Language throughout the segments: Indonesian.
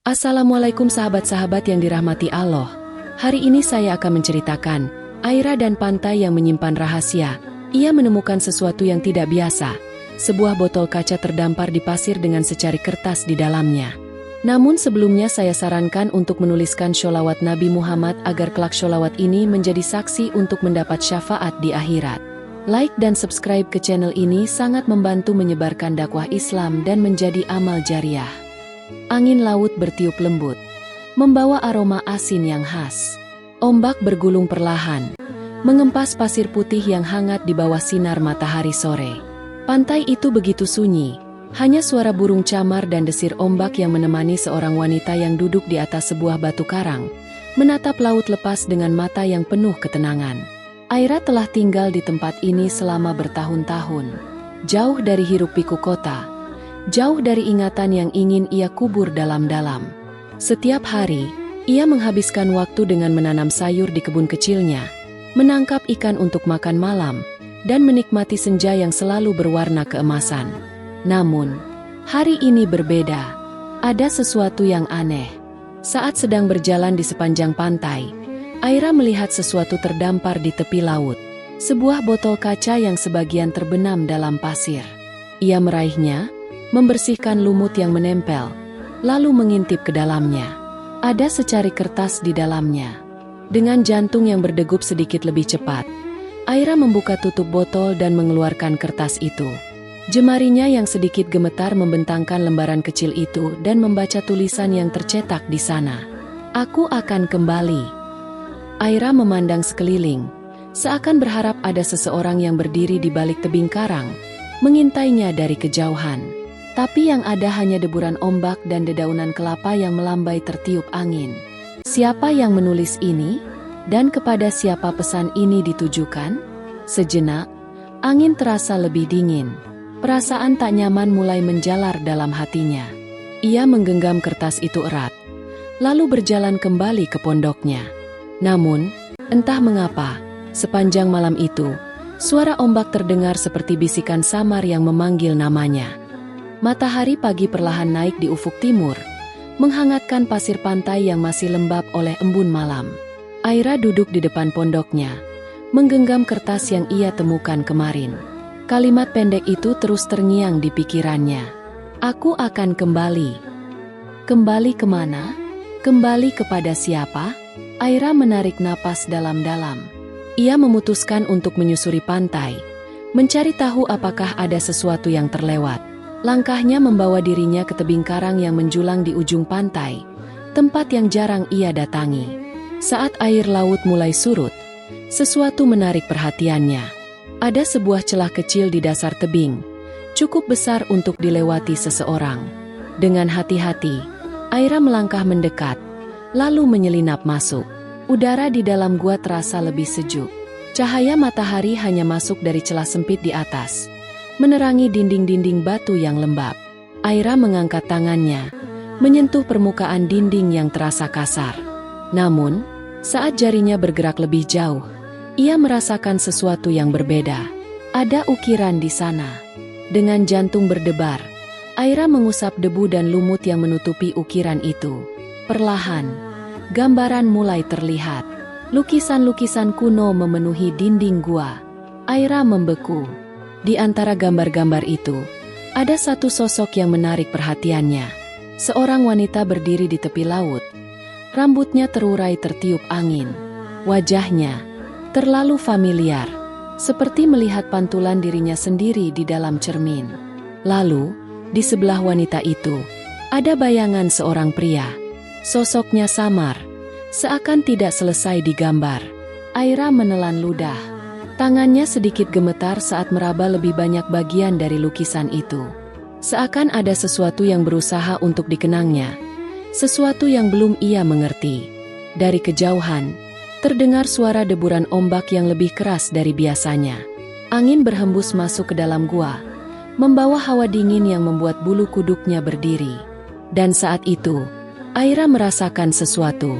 Assalamualaikum sahabat-sahabat yang dirahmati Allah. Hari ini saya akan menceritakan Aira dan pantai yang menyimpan rahasia. Ia menemukan sesuatu yang tidak biasa. Sebuah botol kaca terdampar di pasir dengan secari kertas di dalamnya. Namun sebelumnya saya sarankan untuk menuliskan sholawat Nabi Muhammad agar kelak sholawat ini menjadi saksi untuk mendapat syafaat di akhirat. Like dan subscribe ke channel ini sangat membantu menyebarkan dakwah Islam dan menjadi amal jariah. Angin laut bertiup lembut, membawa aroma asin yang khas. Ombak bergulung perlahan, mengempas pasir putih yang hangat di bawah sinar matahari sore. Pantai itu begitu sunyi, hanya suara burung camar dan desir ombak yang menemani seorang wanita yang duduk di atas sebuah batu karang, menatap laut lepas dengan mata yang penuh ketenangan. Aira telah tinggal di tempat ini selama bertahun-tahun, jauh dari hiruk-pikuk kota, jauh dari ingatan yang ingin ia kubur dalam-dalam. Setiap hari, ia menghabiskan waktu dengan menanam sayur di kebun kecilnya, menangkap ikan untuk makan malam, dan menikmati senja yang selalu berwarna keemasan. Namun, hari ini berbeda. Ada sesuatu yang aneh. Saat sedang berjalan di sepanjang pantai, Aira melihat sesuatu terdampar di tepi laut. Sebuah botol kaca yang sebagian terbenam dalam pasir. Ia meraihnya, membersihkan lumut yang menempel, lalu mengintip ke dalamnya. Ada secari kertas di dalamnya. Dengan jantung yang berdegup sedikit lebih cepat, Aira membuka tutup botol dan mengeluarkan kertas itu. Jemarinya yang sedikit gemetar membentangkan lembaran kecil itu dan membaca tulisan yang tercetak di sana. "Aku akan kembali." Aira memandang sekeliling, seakan berharap ada seseorang yang berdiri di balik tebing karang, mengintainya dari kejauhan. Tapi yang ada hanya deburan ombak dan dedaunan kelapa yang melambai tertiup angin. Siapa yang menulis ini? Dan kepada siapa pesan ini ditujukan? Sejenak, angin terasa lebih dingin. Perasaan tak nyaman mulai menjalar dalam hatinya. Ia menggenggam kertas itu erat, lalu berjalan kembali ke pondoknya. Namun, entah mengapa, sepanjang malam itu, suara ombak terdengar seperti bisikan samar yang memanggil namanya. Matahari pagi perlahan naik di ufuk timur, menghangatkan pasir pantai yang masih lembab oleh embun malam. Aira duduk di depan pondoknya, menggenggam kertas yang ia temukan kemarin. Kalimat pendek itu terus terngiang di pikirannya. "Aku akan kembali." Kembali kemana? Kembali kepada siapa? Aira menarik napas dalam-dalam. Ia memutuskan untuk menyusuri pantai, mencari tahu apakah ada sesuatu yang terlewat. Langkahnya membawa dirinya ke tebing karang yang menjulang di ujung pantai, tempat yang jarang ia datangi. Saat air laut mulai surut, sesuatu menarik perhatiannya. Ada sebuah celah kecil di dasar tebing, cukup besar untuk dilewati seseorang. Dengan hati-hati, Aira melangkah mendekat, lalu menyelinap masuk. Udara di dalam gua terasa lebih sejuk. Cahaya matahari hanya masuk dari celah sempit di atas, menerangi dinding-dinding batu yang lembab. Aira mengangkat tangannya, menyentuh permukaan dinding yang terasa kasar. Namun, saat jarinya bergerak lebih jauh, ia merasakan sesuatu yang berbeda. Ada ukiran di sana. Dengan jantung berdebar, Aira mengusap debu dan lumut yang menutupi ukiran itu. Perlahan, gambaran mulai terlihat. Lukisan-lukisan kuno memenuhi dinding gua. Aira membeku. Di antara gambar-gambar itu, ada satu sosok yang menarik perhatiannya. Seorang wanita berdiri di tepi laut. Rambutnya terurai tertiup angin. Wajahnya terlalu familiar, seperti melihat pantulan dirinya sendiri di dalam cermin. Lalu, di sebelah wanita itu, ada bayangan seorang pria. Sosoknya samar, seakan tidak selesai digambar. Aira menelan ludah. Tangannya sedikit gemetar saat meraba lebih banyak bagian dari lukisan itu. Seakan ada sesuatu yang berusaha untuk dikenangnya. Sesuatu yang belum ia mengerti. Dari kejauhan, terdengar suara deburan ombak yang lebih keras dari biasanya. Angin berhembus masuk ke dalam gua, membawa hawa dingin yang membuat bulu kuduknya berdiri. Dan saat itu, Aira merasakan sesuatu.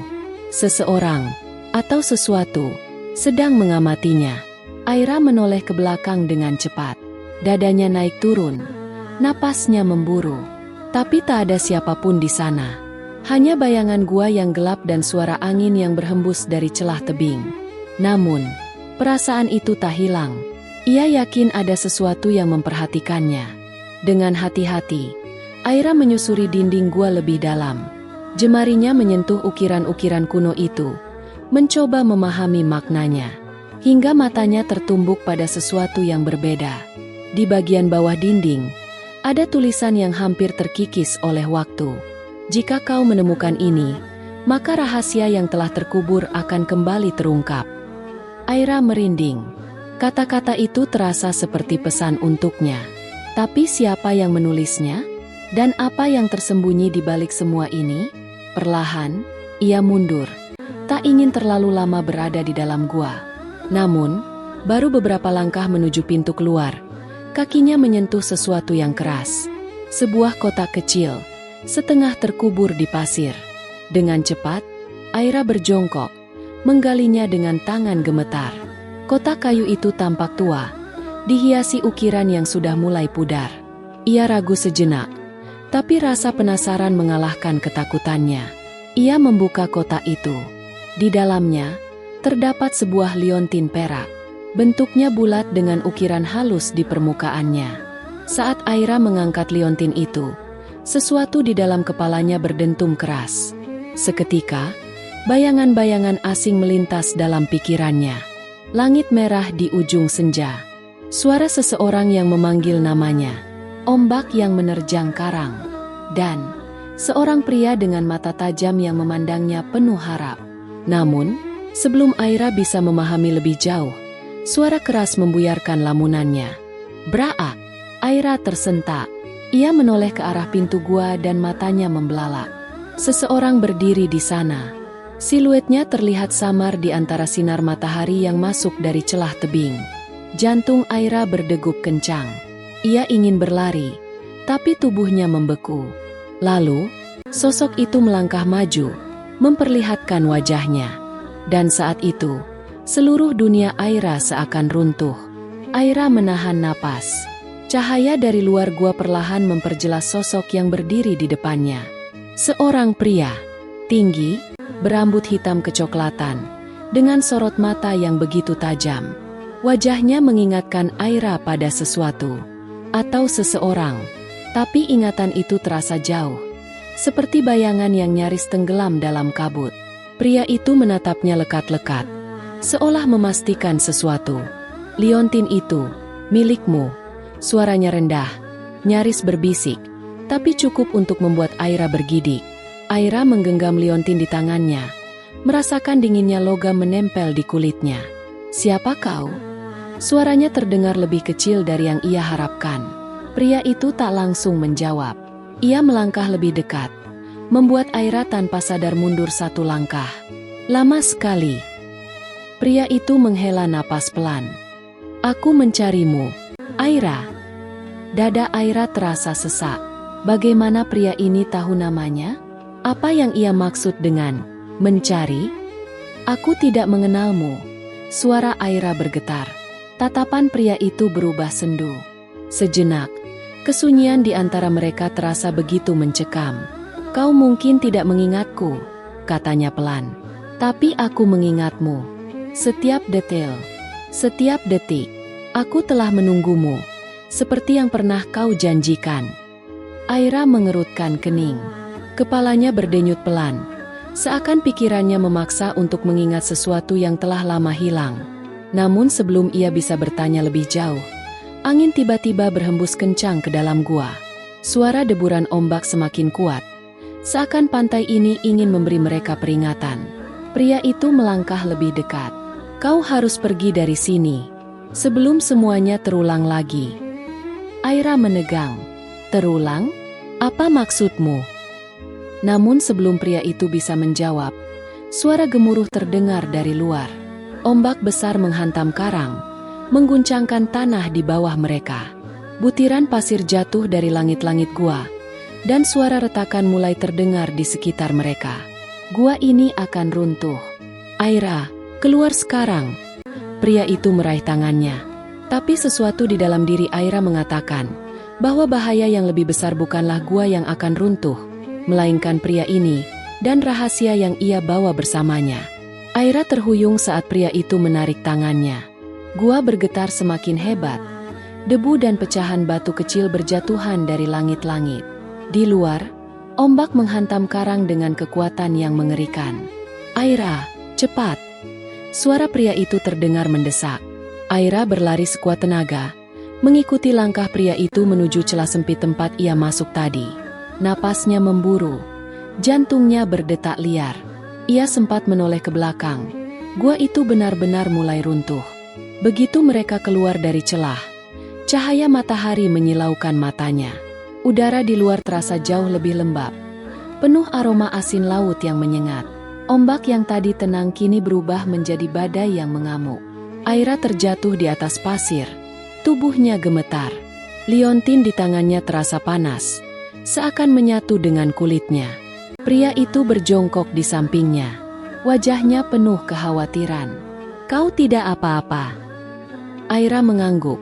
Seseorang, atau sesuatu, sedang mengamatinya. Aira menoleh ke belakang dengan cepat. Dadanya naik turun, napasnya memburu. Tapi tak ada siapapun di sana. Hanya bayangan gua yang gelap dan suara angin yang berhembus dari celah tebing. Namun, perasaan itu tak hilang. Ia yakin ada sesuatu yang memperhatikannya. Dengan hati-hati, Aira menyusuri dinding gua lebih dalam. Jemarinya menyentuh ukiran-ukiran kuno itu, mencoba memahami maknanya. Hingga matanya tertumbuk pada sesuatu yang berbeda. Di bagian bawah dinding, ada tulisan yang hampir terkikis oleh waktu. Jika kau menemukan ini, maka rahasia yang telah terkubur akan kembali terungkap. Aira merinding. Kata-kata itu terasa seperti pesan untuknya. Tapi siapa yang menulisnya? Dan apa yang tersembunyi di balik semua ini? Perlahan, ia mundur. Tak ingin terlalu lama berada di dalam gua. Namun, baru beberapa langkah menuju pintu keluar, kakinya menyentuh sesuatu yang keras. Sebuah kotak kecil, setengah terkubur di pasir. Dengan cepat, Aira berjongkok, menggalinya dengan tangan gemetar. Kotak kayu itu tampak tua, dihiasi ukiran yang sudah mulai pudar. Ia ragu sejenak, tapi rasa penasaran mengalahkan ketakutannya. Ia membuka kotak itu. Di dalamnya, terdapat sebuah liontin perak. Bentuknya bulat dengan ukiran halus di permukaannya. Saat Aira mengangkat liontin itu, sesuatu di dalam kepalanya berdentum keras. Seketika, bayangan-bayangan asing melintas dalam pikirannya. Langit merah di ujung senja. Suara seseorang yang memanggil namanya. Ombak yang menerjang karang. Dan seorang pria dengan mata tajam yang memandangnya penuh harap. Namun, sebelum Aira bisa memahami lebih jauh, suara keras membuyarkan lamunannya. Braa! Aira tersentak. Ia menoleh ke arah pintu gua dan matanya membelalak. Seseorang berdiri di sana. Siluetnya terlihat samar di antara sinar matahari yang masuk dari celah tebing. Jantung Aira berdegup kencang. Ia ingin berlari, tapi tubuhnya membeku. Lalu, sosok itu melangkah maju, memperlihatkan wajahnya. Dan saat itu, seluruh dunia Aira seakan runtuh. Aira menahan napas. Cahaya dari luar gua perlahan memperjelas sosok yang berdiri di depannya. Seorang pria, tinggi, berambut hitam kecoklatan, dengan sorot mata yang begitu tajam. Wajahnya mengingatkan Aira pada sesuatu, atau seseorang, tapi ingatan itu terasa jauh, seperti bayangan yang nyaris tenggelam dalam kabut. Pria itu menatapnya lekat-lekat, seolah memastikan sesuatu. Liontin itu, milikmu. Suaranya rendah, nyaris berbisik, tapi cukup untuk membuat Aira bergidik. Aira menggenggam liontin di tangannya, merasakan dinginnya logam menempel di kulitnya. Siapa kau? Suaranya terdengar lebih kecil dari yang ia harapkan. Pria itu tak langsung menjawab. Ia melangkah lebih dekat, membuat Aira tanpa sadar mundur satu langkah. Lama sekali. Pria itu menghela napas pelan. Aku mencarimu, Aira. Dada Aira terasa sesak. Bagaimana pria ini tahu namanya? Apa yang ia maksud dengan mencari? Aku tidak mengenalmu. Suara Aira bergetar. Tatapan pria itu berubah sendu. Sejenak, kesunyian di antara mereka terasa begitu mencekam. Kau mungkin tidak mengingatku, katanya pelan. Tapi aku mengingatmu. Setiap detail, setiap detik. Aku telah menunggumu, seperti yang pernah kau janjikan. Aira mengerutkan kening. Kepalanya berdenyut pelan, seakan pikirannya memaksa untuk mengingat sesuatu yang telah lama hilang. Namun sebelum ia bisa bertanya lebih jauh, angin tiba-tiba berhembus kencang ke dalam gua. Suara deburan ombak semakin kuat, seakan pantai ini ingin memberi mereka peringatan. Pria itu melangkah lebih dekat. Kau harus pergi dari sini sebelum semuanya terulang lagi. Aira menegang. Terulang? Apa maksudmu? Namun sebelum pria itu bisa menjawab, suara gemuruh terdengar dari luar. Ombak besar menghantam karang, mengguncangkan tanah di bawah mereka. Butiran pasir jatuh dari langit-langit gua, dan suara retakan mulai terdengar di sekitar mereka. Gua ini akan runtuh. Aira, keluar sekarang. Pria itu meraih tangannya. Tapi sesuatu di dalam diri Aira mengatakan bahwa bahaya yang lebih besar bukanlah gua yang akan runtuh, melainkan pria ini dan rahasia yang ia bawa bersamanya. Aira terhuyung saat pria itu menarik tangannya. Gua bergetar semakin hebat. Debu dan pecahan batu kecil berjatuhan dari langit-langit. Di luar, ombak menghantam karang dengan kekuatan yang mengerikan. "Aira, cepat!" Suara pria itu terdengar mendesak. Aira berlari sekuat tenaga, mengikuti langkah pria itu menuju celah sempit tempat ia masuk tadi. Napasnya memburu, jantungnya berdetak liar. Ia sempat menoleh ke belakang. Gua itu benar-benar mulai runtuh. Begitu mereka keluar dari celah, cahaya matahari menyilaukan matanya. Udara di luar terasa jauh lebih lembab, penuh aroma asin laut yang menyengat. Ombak yang tadi tenang kini berubah menjadi badai yang mengamuk. Aira terjatuh di atas pasir, tubuhnya gemetar. Liontin di tangannya terasa panas, seakan menyatu dengan kulitnya. Pria itu berjongkok di sampingnya, wajahnya penuh kekhawatiran. "Kau tidak apa-apa?" Aira mengangguk,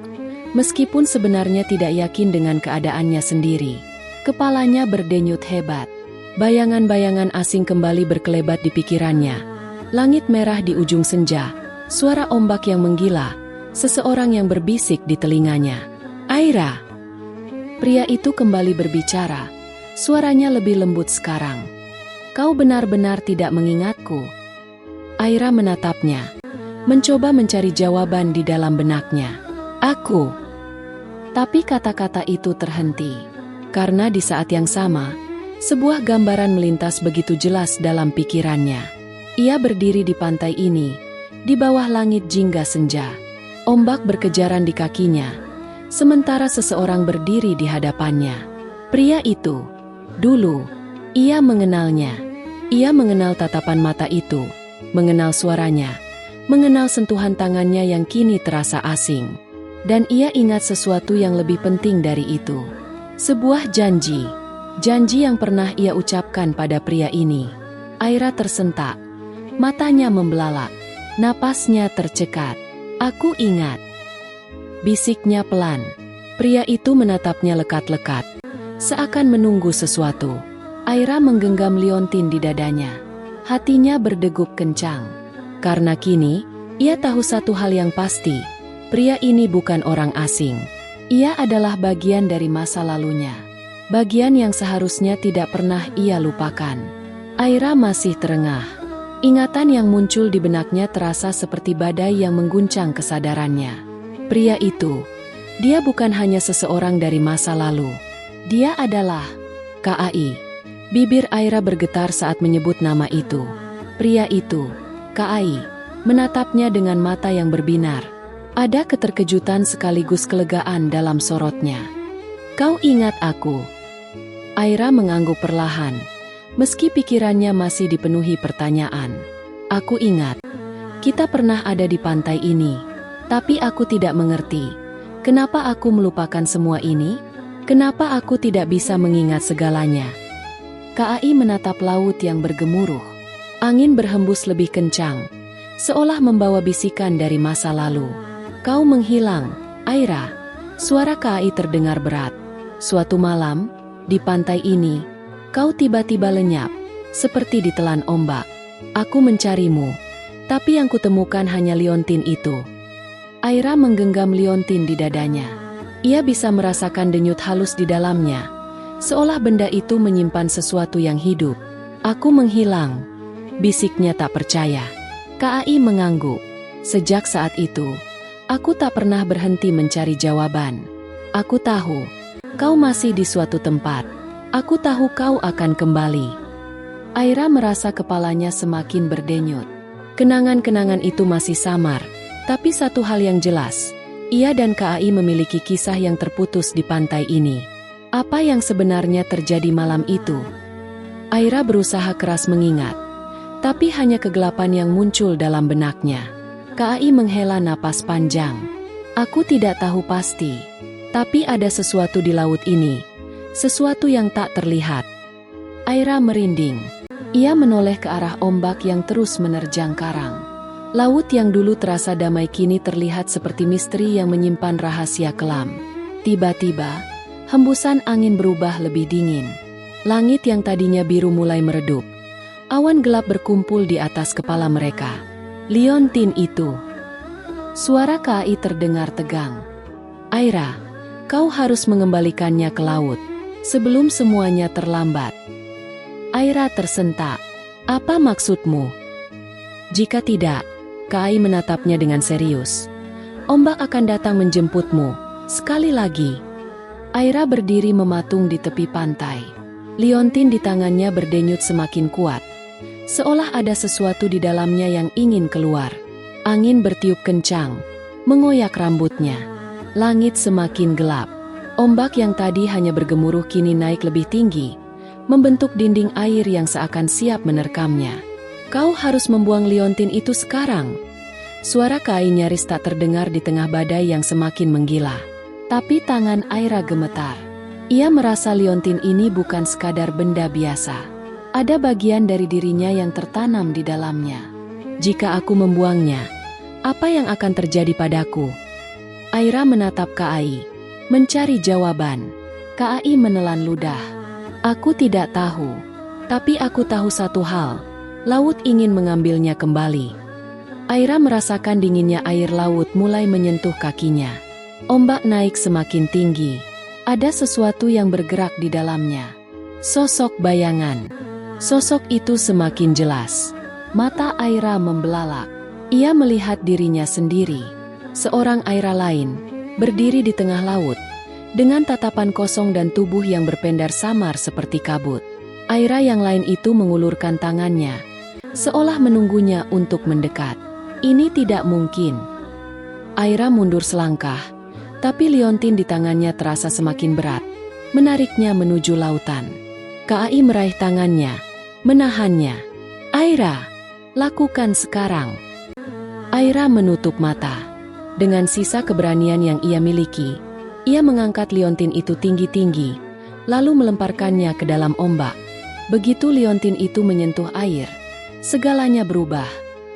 meskipun sebenarnya tidak yakin dengan keadaannya sendiri. Kepalanya berdenyut hebat. Bayangan-bayangan asing kembali berkelebat di pikirannya. Langit merah di ujung senja, suara ombak yang menggila, seseorang yang berbisik di telinganya. "Aira!" Pria itu kembali berbicara, suaranya lebih lembut sekarang. "Kau benar-benar tidak mengingatku?" Aira menatapnya, mencoba mencari jawaban di dalam benaknya. "Aku." Tapi kata-kata itu terhenti, karena di saat yang sama, sebuah gambaran melintas begitu jelas dalam pikirannya. Ia berdiri di pantai ini, di bawah langit jingga senja. Ombak berkejaran di kakinya, sementara seseorang berdiri di hadapannya. Pria itu, dulu, ia mengenalnya. Ia mengenal tatapan mata itu, mengenal suaranya, mengenal sentuhan tangannya yang kini terasa asing. Dan ia ingat sesuatu yang lebih penting dari itu. Sebuah janji. Janji yang pernah ia ucapkan pada pria ini. Aira tersentak, matanya membelalak, napasnya tercekat. "Aku ingat," bisiknya pelan. Pria itu menatapnya lekat-lekat, seakan menunggu sesuatu. Aira menggenggam liontin di dadanya. Hatinya berdegup kencang. Karena kini, ia tahu satu hal yang pasti. Pria ini bukan orang asing. Ia adalah bagian dari masa lalunya. Bagian yang seharusnya tidak pernah ia lupakan. Aira masih terengah. Ingatan yang muncul di benaknya terasa seperti badai yang mengguncang kesadarannya. Pria itu, dia bukan hanya seseorang dari masa lalu. Dia adalah KAI. Bibir Aira bergetar saat menyebut nama itu. Pria itu, KAI, menatapnya dengan mata yang berbinar. Ada keterkejutan sekaligus kelegaan dalam sorotnya. "Kau ingat aku?" Aira mengangguk perlahan, meski pikirannya masih dipenuhi pertanyaan. "Aku ingat. Kita pernah ada di pantai ini. Tapi aku tidak mengerti. Kenapa aku melupakan semua ini? Kenapa aku tidak bisa mengingat segalanya?" KAI menatap laut yang bergemuruh. Angin berhembus lebih kencang, seolah membawa bisikan dari masa lalu. "Kau menghilang, Aira." Suara KAI terdengar berat. "Suatu malam, di pantai ini, kau tiba-tiba lenyap, seperti ditelan ombak. Aku mencarimu, tapi yang kutemukan hanya liontin itu." Aira menggenggam liontin di dadanya. Ia bisa merasakan denyut halus di dalamnya, seolah benda itu menyimpan sesuatu yang hidup. "Aku menghilang," bisiknya tak percaya. KAI mengangguk. "Sejak saat itu, aku tak pernah berhenti mencari jawaban. Aku tahu kau masih di suatu tempat. Aku tahu kau akan kembali." Aira merasa kepalanya semakin berdenyut. Kenangan-kenangan itu masih samar, tapi satu hal yang jelas, ia dan KAI memiliki kisah yang terputus di pantai ini. Apa yang sebenarnya terjadi malam itu? Aira berusaha keras mengingat, tapi hanya kegelapan yang muncul dalam benaknya. KAI menghela napas panjang. "Aku tidak tahu pasti. Tapi ada sesuatu di laut ini, sesuatu yang tak terlihat." Aira merinding. Ia menoleh ke arah ombak yang terus menerjang karang. Laut yang dulu terasa damai kini terlihat seperti misteri yang menyimpan rahasia kelam. Tiba-tiba, hembusan angin berubah lebih dingin. Langit yang tadinya biru mulai meredup. Awan gelap berkumpul di atas kepala mereka. Liontin itu. Suara Kai terdengar tegang. Aira, kau harus mengembalikannya ke laut sebelum semuanya terlambat. Aira tersentak. Apa maksudmu? Jika tidak, Kai menatapnya dengan serius. Ombak akan datang menjemputmu. Sekali lagi. Aira berdiri mematung di tepi pantai. Liontin di tangannya berdenyut semakin kuat. Seolah ada sesuatu di dalamnya yang ingin keluar. Angin bertiup kencang, mengoyak rambutnya. Langit semakin gelap. Ombak yang tadi hanya bergemuruh kini naik lebih tinggi, membentuk dinding air yang seakan siap menerkamnya. Kau harus membuang liontin itu sekarang. Suara Kai nyaris tak terdengar di tengah badai yang semakin menggila. Tapi tangan Aira gemetar. Ia merasa liontin ini bukan sekadar benda biasa. Ada bagian dari dirinya yang tertanam di dalamnya. Jika aku membuangnya, apa yang akan terjadi padaku? Aira menatap Kai, mencari jawaban. Kai menelan ludah. Aku tidak tahu. Tapi aku tahu satu hal. Laut ingin mengambilnya kembali. Aira merasakan dinginnya air laut mulai menyentuh kakinya. Ombak naik semakin tinggi. Ada sesuatu yang bergerak di dalamnya. Sosok bayangan. Sosok itu semakin jelas. Mata Aira membelalak. Ia melihat dirinya sendiri. Seorang Aira lain, berdiri di tengah laut, dengan tatapan kosong dan tubuh yang berpendar samar seperti kabut. Aira yang lain itu mengulurkan tangannya, seolah menunggunya untuk mendekat. Ini tidak mungkin. Aira mundur selangkah, tapi liontin di tangannya terasa semakin berat, menariknya menuju lautan. Kai meraih tangannya, menahannya. Aira, lakukan sekarang. Aira menutup mata. Dengan sisa keberanian yang ia miliki, ia mengangkat liontin itu tinggi-tinggi, lalu melemparkannya ke dalam ombak. Begitu liontin itu menyentuh air, segalanya berubah.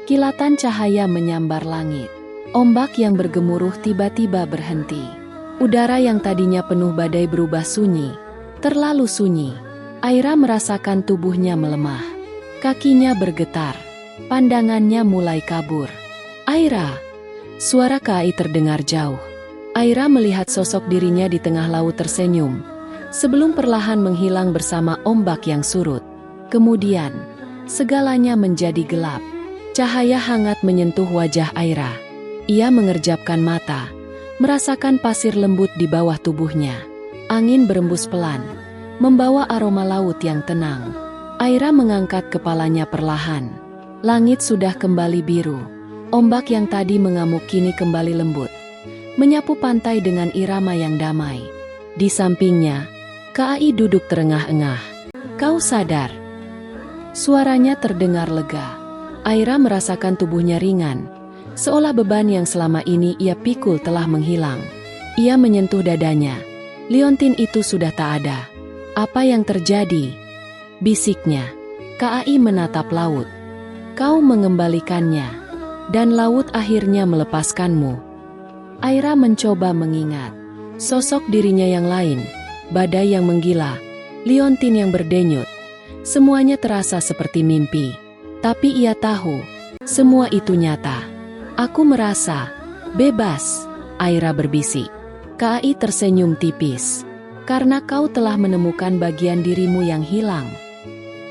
Kilatan cahaya menyambar langit. Ombak yang bergemuruh tiba-tiba berhenti. Udara yang tadinya penuh badai berubah sunyi, terlalu sunyi. Aira merasakan tubuhnya melemah. Kakinya bergetar. Pandangannya mulai kabur. Aira! Suara Kai terdengar jauh. Aira melihat sosok dirinya di tengah laut tersenyum, sebelum perlahan menghilang bersama ombak yang surut. Kemudian, segalanya menjadi gelap. Cahaya hangat menyentuh wajah Aira. Ia mengerjapkan mata, merasakan pasir lembut di bawah tubuhnya. Angin berembus pelan, membawa aroma laut yang tenang. Aira mengangkat kepalanya perlahan. Langit sudah kembali biru. Ombak yang tadi mengamuk kini kembali lembut, menyapu pantai dengan irama yang damai. Di sampingnya, Kai duduk terengah-engah. Kau sadar? Suaranya terdengar lega. Aira merasakan tubuhnya ringan, seolah beban yang selama ini ia pikul telah menghilang. Ia menyentuh dadanya. Liontin itu sudah tak ada. Apa yang terjadi? Bisiknya. Kai menatap laut. Kau mengembalikannya, dan laut akhirnya melepaskanmu. Aira mencoba mengingat. Sosok dirinya yang lain, badai yang menggila, liontin yang berdenyut. Semuanya terasa seperti mimpi. Tapi ia tahu, semua itu nyata. Aku merasa bebas, Aira berbisik. Kai tersenyum tipis. Karena kau telah menemukan bagian dirimu yang hilang.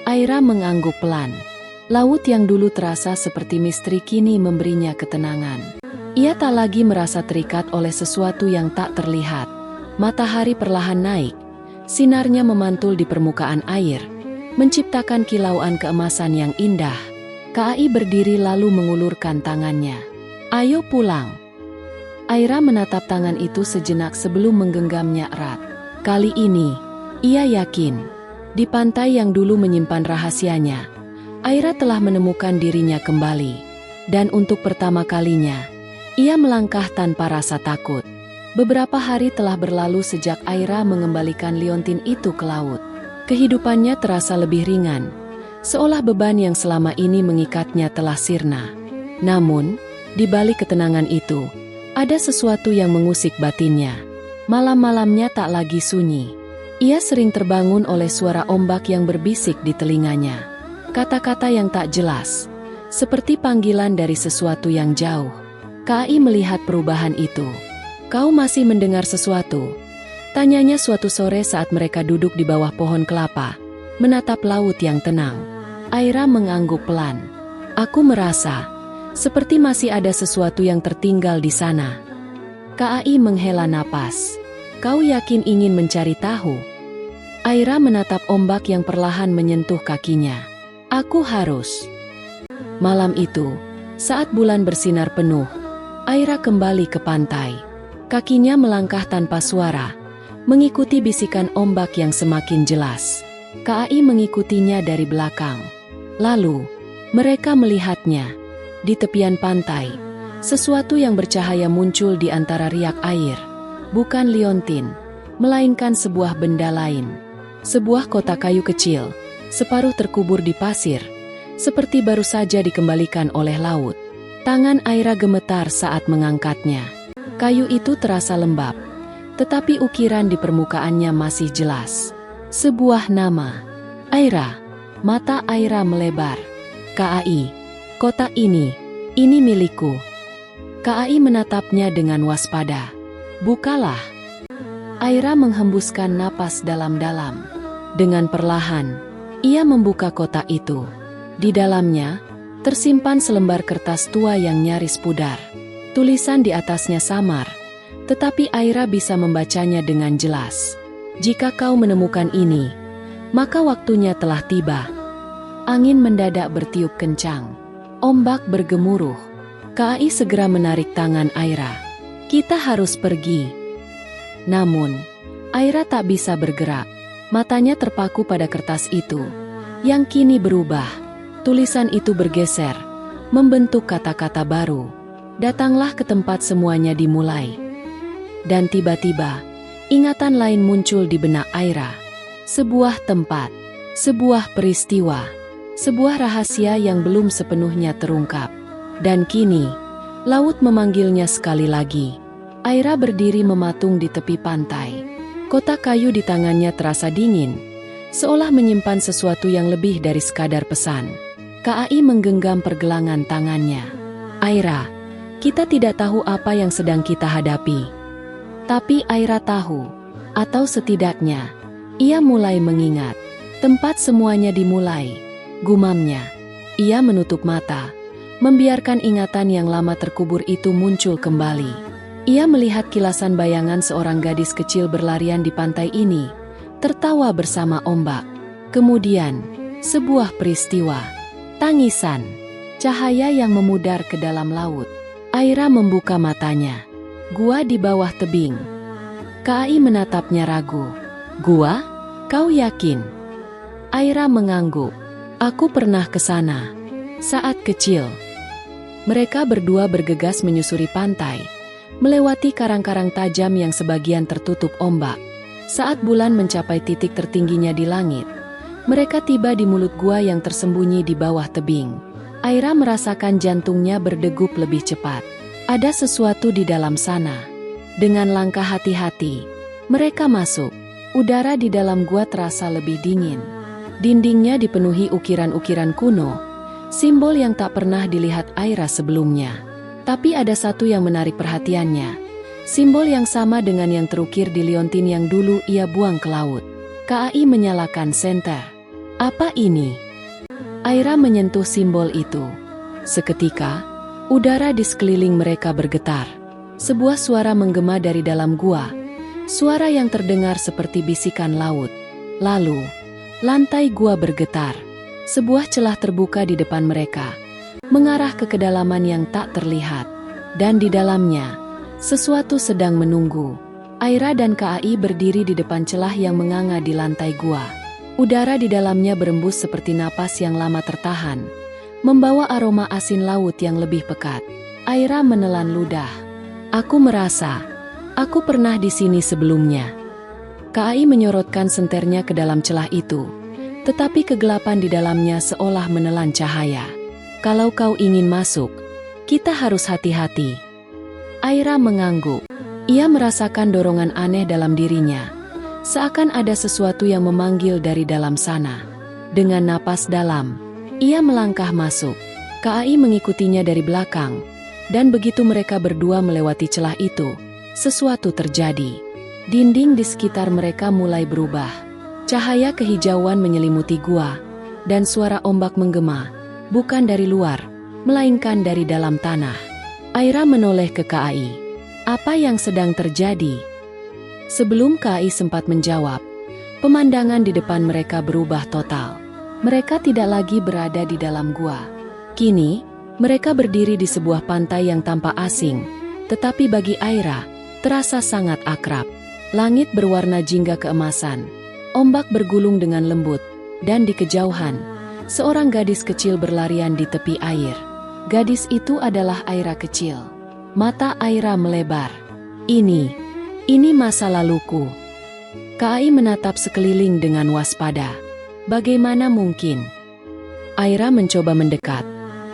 Aira mengangguk pelan. Laut yang dulu terasa seperti misteri kini memberinya ketenangan. Ia tak lagi merasa terikat oleh sesuatu yang tak terlihat. Matahari perlahan naik. Sinarnya memantul di permukaan air, menciptakan kilauan keemasan yang indah. Kai berdiri lalu mengulurkan tangannya. Ayo pulang. Aira menatap tangan itu sejenak sebelum menggenggamnya erat. Kali ini, ia yakin, di pantai yang dulu menyimpan rahasianya, Aira telah menemukan dirinya kembali. Dan untuk pertama kalinya, ia melangkah tanpa rasa takut. Beberapa hari telah berlalu sejak Aira mengembalikan liontin itu ke laut. Kehidupannya terasa lebih ringan, seolah beban yang selama ini mengikatnya telah sirna. Namun, di balik ketenangan itu, ada sesuatu yang mengusik batinnya. Malam-malamnya tak lagi sunyi. Ia sering terbangun oleh suara ombak yang berbisik di telinganya. Kata-kata yang tak jelas, seperti panggilan dari sesuatu yang jauh. Kai melihat perubahan itu. "Kau masih mendengar sesuatu?" tanyanya suatu sore saat mereka duduk di bawah pohon kelapa, menatap laut yang tenang. Aira mengangguk pelan. "Aku merasa seperti masih ada sesuatu yang tertinggal di sana." Kai menghela napas. "Kau yakin ingin mencari tahu?" Aira menatap ombak yang perlahan menyentuh kakinya. "Aku harus." Malam itu, saat bulan bersinar penuh, Aira kembali ke pantai. Kakinya melangkah tanpa suara, mengikuti bisikan ombak yang semakin jelas. Kai mengikutinya dari belakang. Lalu, mereka melihatnya. Di tepian pantai, sesuatu yang bercahaya muncul di antara riak air. Bukan liontin, melainkan sebuah benda lain. Sebuah kotak kayu kecil, separuh terkubur di pasir, seperti baru saja dikembalikan oleh laut. Tangan Aira gemetar saat mengangkatnya. Kayu itu terasa lembab, tetapi ukiran di permukaannya masih jelas. Sebuah nama. "Aira." Mata Aira melebar. "Kai, kotak ini milikku." Kai menatapnya dengan waspada. "Bukalah." Aira menghembuskan napas dalam-dalam. Dengan perlahan, ia membuka kotak itu. Di dalamnya, tersimpan selembar kertas tua yang nyaris pudar. Tulisan di atasnya samar, tetapi Aira bisa membacanya dengan jelas. "Jika kau menemukan ini, maka waktunya telah tiba." Angin mendadak bertiup kencang. Ombak bergemuruh. Kai segera menarik tangan Aira. "Kita harus pergi." Namun, Aira tak bisa bergerak. Matanya terpaku pada kertas itu, yang kini berubah. Tulisan itu bergeser, membentuk kata-kata baru. "Datanglah ke tempat semuanya dimulai." Dan tiba-tiba, ingatan lain muncul di benak Aira. Sebuah tempat, sebuah peristiwa, sebuah rahasia yang belum sepenuhnya terungkap. Dan kini, laut memanggilnya sekali lagi. Aira berdiri mematung di tepi pantai. Kotak kayu di tangannya terasa dingin, seolah menyimpan sesuatu yang lebih dari sekadar pesan. Kai menggenggam pergelangan tangannya. "Aira, kita tidak tahu apa yang sedang kita hadapi. Tapi Aira tahu, atau setidaknya, ia mulai mengingat. Tempat semuanya dimulai," gumamnya. Ia menutup mata, membiarkan ingatan yang lama terkubur itu muncul kembali. Ia melihat kilasan bayangan seorang gadis kecil berlarian di pantai ini, tertawa bersama ombak. Kemudian, sebuah peristiwa. Tangisan, cahaya yang memudar ke dalam laut. Aira membuka matanya. Gua di bawah tebing. Kai menatapnya ragu. "Gua? Kau yakin?" Aira mengangguk. "Aku pernah ke sana. Saat kecil." Mereka berdua bergegas menyusuri pantai, melewati karang-karang tajam yang sebagian tertutup ombak. Saat bulan mencapai titik tertingginya di langit, mereka tiba di mulut gua yang tersembunyi di bawah tebing. Aira merasakan jantungnya berdegup lebih cepat. Ada sesuatu di dalam sana. Dengan langkah hati-hati, mereka masuk. Udara di dalam gua terasa lebih dingin. Dindingnya dipenuhi ukiran-ukiran kuno, simbol yang tak pernah dilihat Aira sebelumnya. Tapi ada satu yang menarik perhatiannya. Simbol yang sama dengan yang terukir di liontin yang dulu ia buang ke laut. Kai menyalakan senter. "Apa ini?" Aira menyentuh simbol itu. Seketika, udara di sekeliling mereka bergetar. Sebuah suara menggema dari dalam gua. Suara yang terdengar seperti bisikan laut. Lalu, lantai gua bergetar. Sebuah celah terbuka di depan mereka, mengarah ke kedalaman yang tak terlihat. Dan di dalamnya, sesuatu sedang menunggu. Aira dan Kai berdiri di depan celah yang menganga di lantai gua. Udara di dalamnya berembus seperti napas yang lama tertahan, membawa aroma asin laut yang lebih pekat. Aira menelan ludah. "Aku merasa, aku pernah di sini sebelumnya." Kai menyorotkan senternya ke dalam celah itu, tetapi kegelapan di dalamnya seolah menelan cahaya. "Kalau kau ingin masuk, kita harus hati-hati." Aira mengangguk. Ia merasakan dorongan aneh dalam dirinya. Seakan ada sesuatu yang memanggil dari dalam sana. Dengan napas dalam, Ia melangkah masuk. KAI mengikutinya dari belakang. Dan begitu mereka berdua melewati celah itu, sesuatu terjadi. Dinding di sekitar mereka mulai berubah. Cahaya kehijauan menyelimuti gua, dan suara ombak menggema, bukan dari luar, melainkan dari dalam tanah. Aira menoleh ke KAI. Apa yang sedang terjadi? Sebelum KAI sempat menjawab, pemandangan di depan mereka berubah total. Mereka tidak lagi berada di dalam gua. Kini, mereka berdiri di sebuah pantai yang tampak asing, tetapi bagi Aira, terasa sangat akrab. Langit berwarna jingga keemasan, ombak bergulung dengan lembut, dan di kejauhan, seorang gadis kecil berlarian di tepi air. Gadis itu adalah Aira kecil. Mata Aira melebar. Ini masa laluku. KAI menatap sekeliling dengan waspada. Bagaimana mungkin? Aira mencoba mendekat.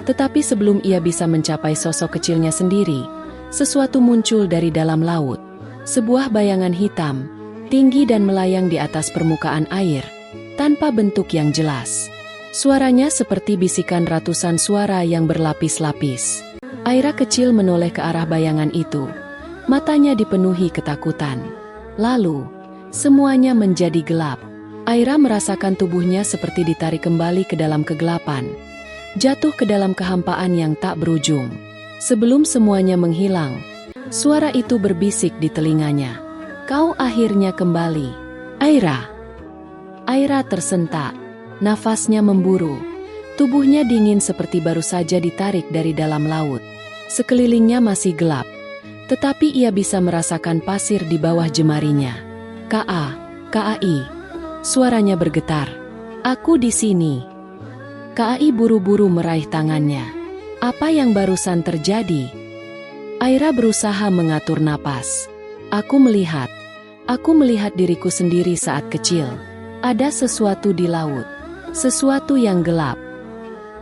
Tetapi sebelum ia bisa mencapai sosok kecilnya sendiri, sesuatu muncul dari dalam laut. Sebuah bayangan hitam, tinggi dan melayang di atas permukaan air, tanpa bentuk yang jelas. Suaranya seperti bisikan ratusan suara yang berlapis-lapis. Aira kecil menoleh ke arah bayangan itu. Matanya dipenuhi ketakutan. Lalu, semuanya menjadi gelap. Aira merasakan tubuhnya seperti ditarik kembali ke dalam kegelapan. Jatuh ke dalam kehampaan yang tak berujung. Sebelum semuanya menghilang, suara itu berbisik di telinganya. Kau akhirnya kembali. Aira. Aira tersentak. Nafasnya memburu. Tubuhnya dingin seperti baru saja ditarik dari dalam laut. Sekelilingnya masih gelap, tetapi ia bisa merasakan pasir di bawah jemarinya. KAI. Suaranya bergetar. Aku di sini. KAI buru-buru meraih tangannya. Apa yang barusan terjadi? Aira berusaha mengatur napas. Aku melihat diriku sendiri saat kecil. Ada sesuatu di laut. Sesuatu yang gelap.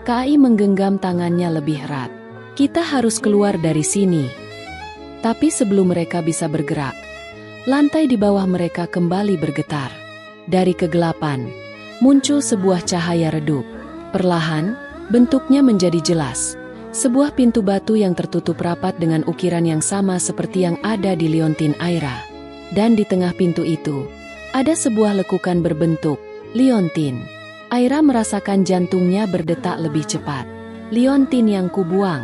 KAI menggenggam tangannya lebih erat. Kita harus keluar dari sini. Tapi sebelum mereka bisa bergerak, lantai di bawah mereka kembali bergetar. Dari kegelapan, muncul sebuah cahaya redup. Perlahan, bentuknya menjadi jelas. Sebuah pintu batu yang tertutup rapat dengan ukiran yang sama seperti yang ada di liontin Aira. Dan di tengah pintu itu, ada sebuah lekukan berbentuk liontin. Aira merasakan jantungnya berdetak lebih cepat. Liontin yang kubuang.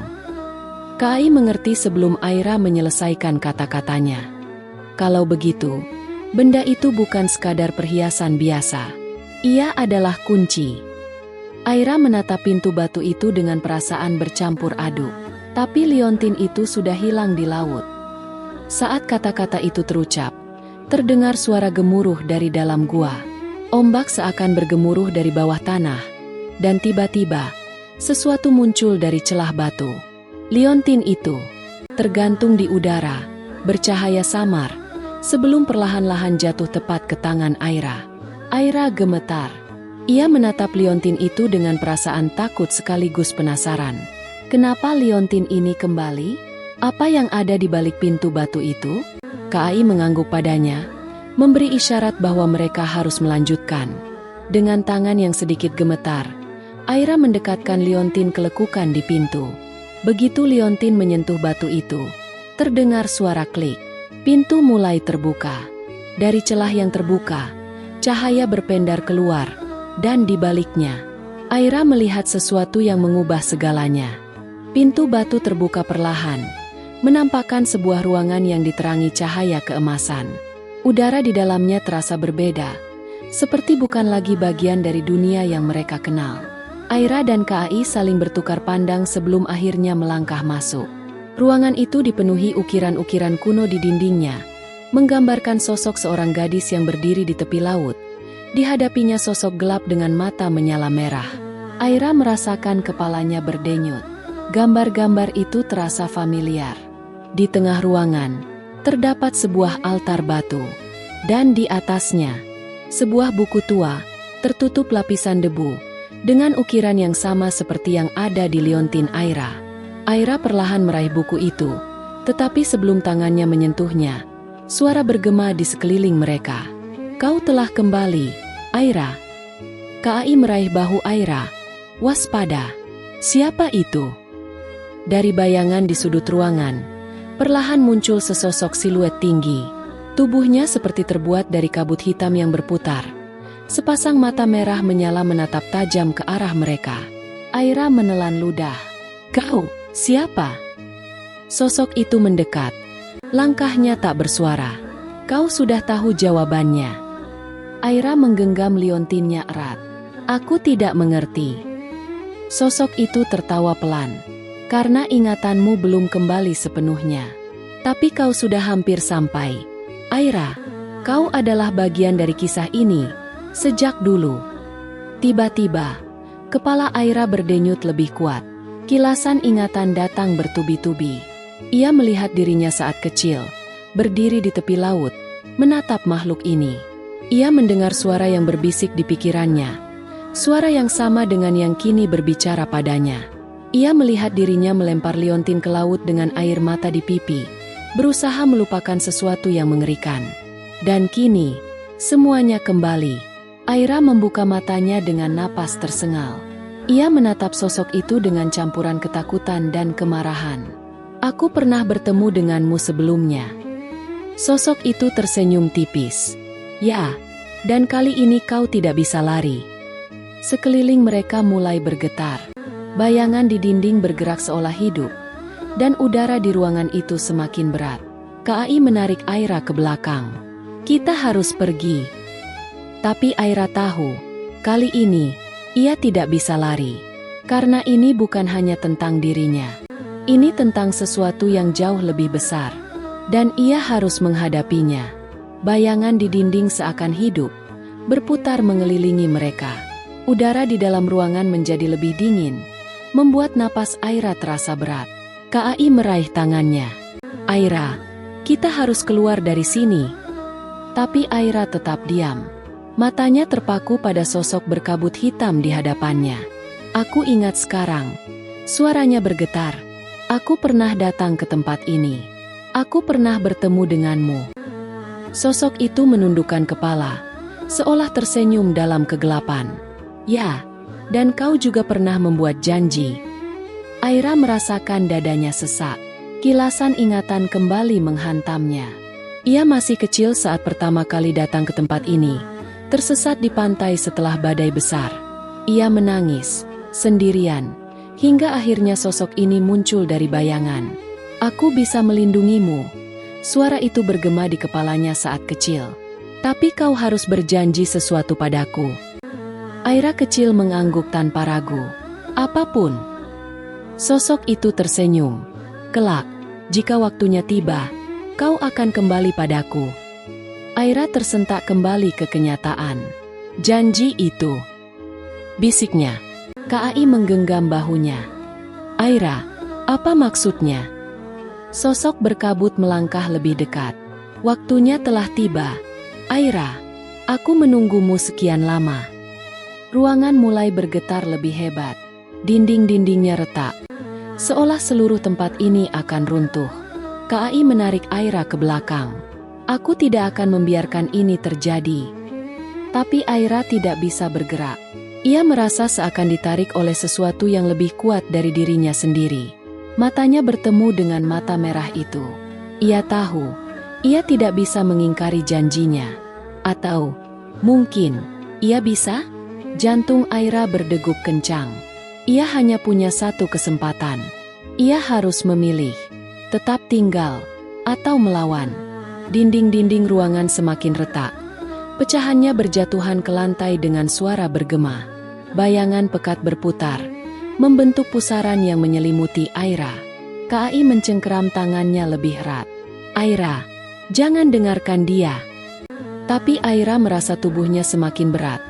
KAI mengerti sebelum Aira menyelesaikan kata-katanya. Kalau begitu, benda itu bukan sekadar perhiasan biasa. Ia adalah kunci. Aira menatap pintu batu itu dengan perasaan bercampur aduk. Tapi liontin itu sudah hilang di laut. Saat kata-kata itu terucap, terdengar suara gemuruh dari dalam gua. Ombak seakan bergemuruh dari bawah tanah. Dan tiba-tiba, sesuatu muncul dari celah batu. Liontin itu tergantung di udara, bercahaya samar, sebelum perlahan-lahan jatuh tepat ke tangan Aira. Aira gemetar. Ia menatap liontin itu dengan perasaan takut sekaligus penasaran. Kenapa liontin ini kembali? Apa yang ada di balik pintu batu itu? KAI mengangguk padanya, memberi isyarat bahwa mereka harus melanjutkan. Dengan tangan yang sedikit gemetar, Aira mendekatkan liontin ke lekukan di pintu. Begitu liontin menyentuh batu itu, terdengar suara klik. Pintu mulai terbuka. Dari celah yang terbuka, cahaya berpendar keluar. Dan di baliknya, Aira melihat sesuatu yang mengubah segalanya. Pintu batu terbuka perlahan, menampakkan sebuah ruangan yang diterangi cahaya keemasan. Udara di dalamnya terasa berbeda, seperti bukan lagi bagian dari dunia yang mereka kenal. Aira dan KAI saling bertukar pandang sebelum akhirnya melangkah masuk. Ruangan itu dipenuhi ukiran-ukiran kuno di dindingnya, menggambarkan sosok seorang gadis yang berdiri di tepi laut. Dihadapinya sosok gelap dengan mata menyala merah. Aira merasakan kepalanya berdenyut. Gambar-gambar itu terasa familiar. Di tengah ruangan, terdapat sebuah altar batu. Dan di atasnya, sebuah buku tua, tertutup lapisan debu, dengan ukiran yang sama seperti yang ada di liontin Aira. Aira perlahan meraih buku itu, tetapi sebelum tangannya menyentuhnya, suara bergema di sekeliling mereka. Kau telah kembali, Aira. KAI meraih bahu Aira, Waspada. Siapa itu? Dari bayangan di sudut ruangan, perlahan muncul sesosok siluet tinggi. Tubuhnya seperti terbuat dari kabut hitam yang berputar. Sepasang mata merah menyala menatap tajam ke arah mereka. Aira menelan ludah. "Kau, siapa?" Sosok itu mendekat. Langkahnya tak bersuara. "Kau sudah tahu jawabannya." Aira menggenggam liontinnya erat. "Aku tidak mengerti." Sosok itu tertawa pelan. "Karena ingatanmu belum kembali sepenuhnya. Tapi kau sudah hampir sampai. Aira, kau adalah bagian dari kisah ini sejak dulu." Tiba-tiba, kepala Aira berdenyut lebih kuat. Kilasan ingatan datang bertubi-tubi. Ia melihat dirinya saat kecil, berdiri di tepi laut, menatap makhluk ini. Ia mendengar suara yang berbisik di pikirannya. Suara yang sama dengan yang kini berbicara padanya. Ia melihat dirinya melempar liontin ke laut dengan air mata di pipi, berusaha melupakan sesuatu yang mengerikan. Dan kini, semuanya kembali. Aira membuka matanya dengan napas tersengal. Ia menatap sosok itu dengan campuran ketakutan dan kemarahan. "Aku pernah bertemu denganmu sebelumnya." Sosok itu tersenyum tipis. "Ya, dan kali ini kau tidak bisa lari." Sekeliling mereka mulai bergetar. Bayangan di dinding bergerak seolah hidup, dan udara di ruangan itu semakin berat. KAI menarik Aira ke belakang. "Kita harus pergi." Tapi Aira tahu, kali ini, ia tidak bisa lari. Karena ini bukan hanya tentang dirinya. Ini tentang sesuatu yang jauh lebih besar. Dan ia harus menghadapinya. Bayangan di dinding seakan hidup, berputar mengelilingi mereka. Udara di dalam ruangan menjadi lebih dingin, membuat napas Aira terasa berat. KAI meraih tangannya. "Aira, kita harus keluar dari sini." Tapi Aira tetap diam. Matanya terpaku pada sosok berkabut hitam di hadapannya. "Aku ingat sekarang." Suaranya bergetar. "Aku pernah datang ke tempat ini. Aku pernah bertemu denganmu." Sosok itu menundukkan kepala, seolah tersenyum dalam kegelapan. "Ya, dan kau juga pernah membuat janji." Aira merasakan dadanya sesak. Kilasan ingatan kembali menghantamnya. Ia masih kecil saat pertama kali datang ke tempat ini, tersesat di pantai setelah badai besar. Ia menangis, sendirian, hingga akhirnya sosok ini muncul dari bayangan. "Aku bisa melindungimu." Suara itu bergema di kepalanya saat kecil. "Tapi kau harus berjanji sesuatu padaku." Aira kecil mengangguk tanpa ragu. "Apapun." Sosok itu tersenyum. "Kelak, jika waktunya tiba, kau akan kembali padaku." Aira tersentak kembali ke kenyataan. "Janji itu," bisiknya. KAI menggenggam bahunya. "Aira, apa maksudnya?" Sosok berkabut melangkah lebih dekat. "Waktunya telah tiba. Aira, aku menunggumu sekian lama." Ruangan mulai bergetar lebih hebat. Dinding-dindingnya retak, seolah seluruh tempat ini akan runtuh. KAI menarik Aira ke belakang. "Aku tidak akan membiarkan ini terjadi." Tapi Aira tidak bisa bergerak. Ia merasa seakan ditarik oleh sesuatu yang lebih kuat dari dirinya sendiri. Matanya bertemu dengan mata merah itu. Ia tahu, ia tidak bisa mengingkari janjinya. Atau, mungkin, ia bisa? Jantung Aira berdegup kencang. Ia hanya punya satu kesempatan. Ia harus memilih, tetap tinggal, atau melawan. Dinding-dinding ruangan semakin retak. Pecahannya berjatuhan ke lantai dengan suara bergema. Bayangan pekat berputar, membentuk pusaran yang menyelimuti Aira. KAI mencengkeram tangannya lebih erat. "Aira, jangan dengarkan dia." Tapi Aira merasa tubuhnya semakin berat.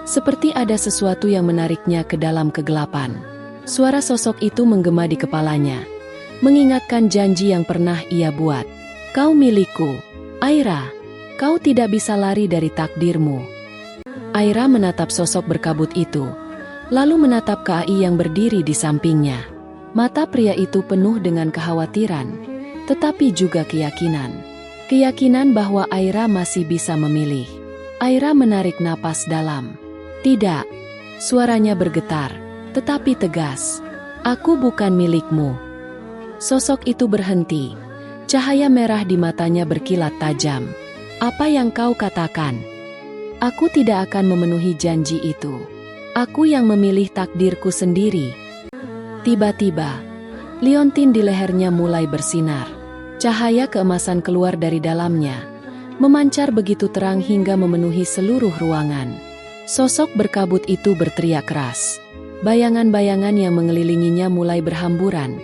Seperti ada sesuatu yang menariknya ke dalam kegelapan. Suara sosok itu menggema di kepalanya, mengingatkan janji yang pernah ia buat. "Kau milikku, Aira. Kau tidak bisa lari dari takdirmu." Aira menatap sosok berkabut itu, lalu menatap KAI yang berdiri di sampingnya. Mata pria itu penuh dengan kekhawatiran, tetapi juga keyakinan. Keyakinan bahwa Aira masih bisa memilih. Aira menarik napas dalam. "Tidak." Suaranya bergetar. tetapi tegas. Aku bukan milikmu. Sosok itu berhenti. Cahaya merah di matanya berkilat tajam. Apa yang kau katakan? Aku tidak akan memenuhi janji itu. Aku yang memilih takdirku sendiri. Tiba-tiba, liontin di lehernya mulai bersinar. Cahaya keemasan keluar dari dalamnya, memancar begitu terang hingga memenuhi seluruh ruangan. Sosok berkabut itu berteriak keras. Bayangan-bayangan yang mengelilinginya mulai berhamburan,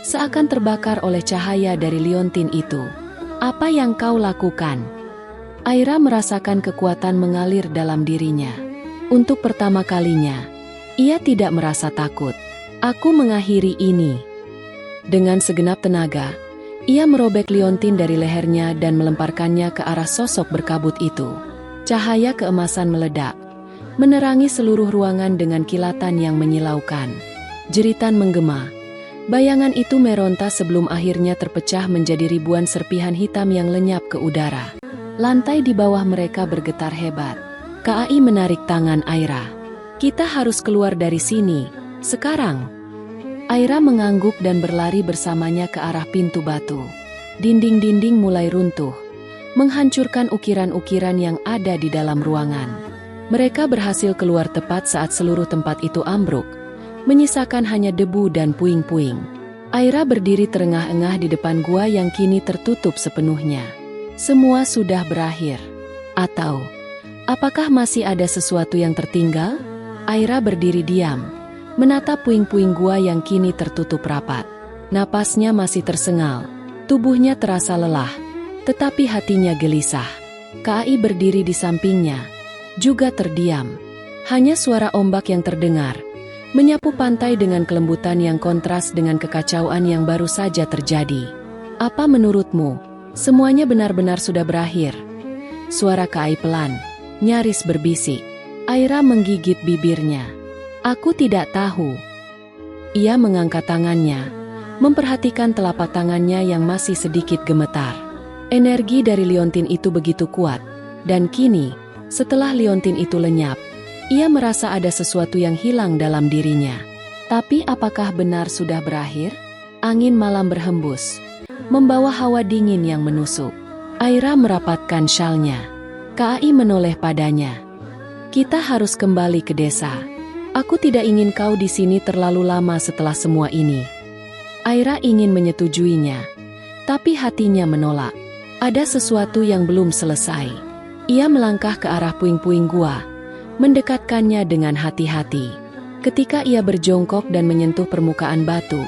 seakan terbakar oleh cahaya dari liontin itu. Apa yang kau lakukan? Aira merasakan kekuatan mengalir dalam dirinya. Untuk pertama kalinya, ia tidak merasa takut. Aku mengakhiri ini. Dengan segenap tenaga, ia merobek liontin dari lehernya dan melemparkannya ke arah sosok berkabut itu. Cahaya keemasan meledak, menerangi seluruh ruangan dengan kilatan yang menyilaukan. Jeritan menggema. Bayangan itu meronta sebelum akhirnya terpecah menjadi ribuan serpihan hitam yang lenyap ke udara. Lantai di bawah mereka bergetar hebat. KAI menarik tangan Aira. Kita harus keluar dari sini, sekarang. Aira mengangguk dan berlari bersamanya ke arah pintu batu. Dinding-dinding mulai runtuh, menghancurkan ukiran-ukiran yang ada di dalam ruangan. Mereka berhasil keluar tepat saat seluruh tempat itu ambruk, menyisakan hanya debu dan puing-puing. Aira berdiri terengah-engah di depan gua yang kini tertutup sepenuhnya. Semua sudah berakhir. Atau, apakah masih ada sesuatu yang tertinggal? Aira berdiri diam, menatap puing-puing gua yang kini tertutup rapat. Napasnya masih tersengal, tubuhnya terasa lelah, tetapi hatinya gelisah. KAI berdiri di sampingnya, juga terdiam. Hanya suara ombak yang terdengar, menyapu pantai dengan kelembutan yang kontras dengan kekacauan yang baru saja terjadi. Apa menurutmu, semuanya benar-benar sudah berakhir? Suara KAI pelan, nyaris berbisik. Aira menggigit bibirnya. Aku tidak tahu. Ia mengangkat tangannya, memperhatikan telapak tangannya yang masih sedikit gemetar. Energi dari liontin itu begitu kuat, dan kini, setelah liontin itu lenyap, ia merasa ada sesuatu yang hilang dalam dirinya. Tapi apakah benar sudah berakhir? Angin malam berhembus, membawa hawa dingin yang menusuk. Aira merapatkan syalnya. KAI menoleh padanya. Kita harus kembali ke desa. Aku tidak ingin kau di sini terlalu lama setelah semua ini. Aira ingin menyetujuinya, tapi hatinya menolak. Ada sesuatu yang belum selesai. Ia melangkah ke arah puing-puing gua, mendekatkannya dengan hati-hati. Ketika ia berjongkok dan menyentuh permukaan batu,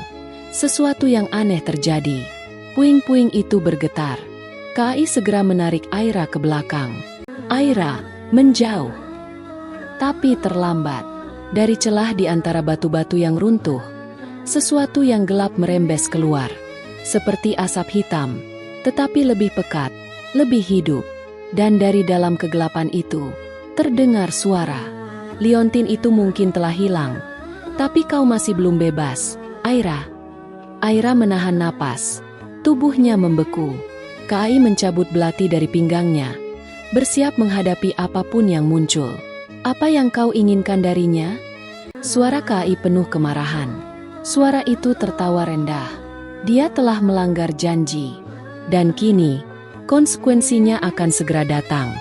sesuatu yang aneh terjadi. Puing-puing itu bergetar. KAI segera menarik Aira ke belakang. Aira menjauh. Tapi terlambat. Dari celah di antara batu-batu yang runtuh, sesuatu yang gelap merembes keluar. Seperti asap hitam, tetapi lebih pekat, lebih hidup. Dan dari dalam kegelapan itu, terdengar suara. Liontin itu mungkin telah hilang, tapi kau masih belum bebas, Aira. Aira menahan napas, tubuhnya membeku. KAI mencabut belati dari pinggangnya, bersiap menghadapi apapun yang muncul. Apa yang kau inginkan darinya? Suara KAI penuh kemarahan. Suara itu tertawa rendah. Dia telah melanggar janji, dan kini, konsekuensinya akan segera datang.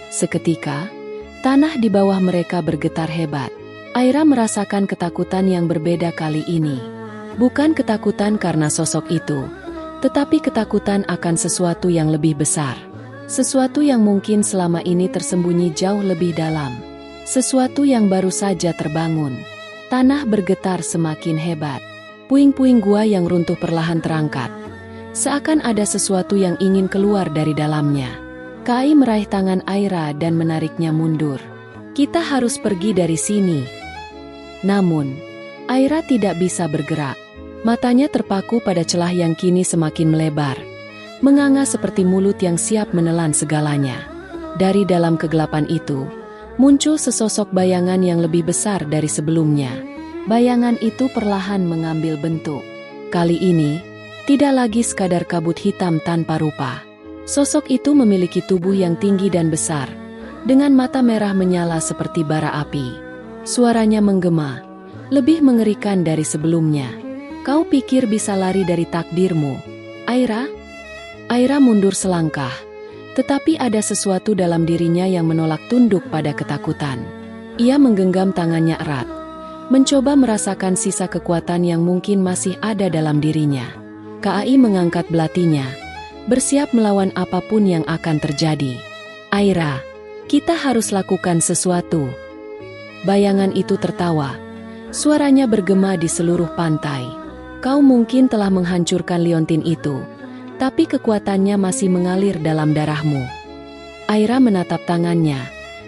Seketika, tanah di bawah mereka bergetar hebat. Aira merasakan ketakutan yang berbeda kali ini. Bukan ketakutan karena sosok itu, tetapi ketakutan akan sesuatu yang lebih besar. Sesuatu yang mungkin selama ini tersembunyi jauh lebih dalam. Sesuatu yang baru saja terbangun. Tanah bergetar semakin hebat. Puing-puing gua yang runtuh perlahan terangkat. Seakan ada sesuatu yang ingin keluar dari dalamnya. KAI meraih tangan Aira dan menariknya mundur. Kita harus pergi dari sini. Namun, Aira tidak bisa bergerak. Matanya terpaku pada celah yang kini semakin melebar, menganga seperti mulut yang siap menelan segalanya. Dari dalam kegelapan itu, muncul sesosok bayangan yang lebih besar dari sebelumnya. Bayangan itu perlahan mengambil bentuk. Kali ini, tidak lagi sekadar kabut hitam tanpa rupa. Sosok itu memiliki tubuh yang tinggi dan besar, dengan mata merah menyala seperti bara api. Suaranya menggema, lebih mengerikan dari sebelumnya. Kau pikir bisa lari dari takdirmu, Aira? Aira mundur selangkah, tetapi ada sesuatu dalam dirinya yang menolak tunduk pada ketakutan. Ia menggenggam tangannya erat, mencoba merasakan sisa kekuatan yang mungkin masih ada dalam dirinya. KAI mengangkat belatinya, bersiap melawan apapun yang akan terjadi. Aira, kita harus lakukan sesuatu. Bayangan itu tertawa. Suaranya bergema di seluruh pantai. Kau mungkin telah menghancurkan liontin itu, tapi kekuatannya masih mengalir dalam darahmu. Aira menatap tangannya.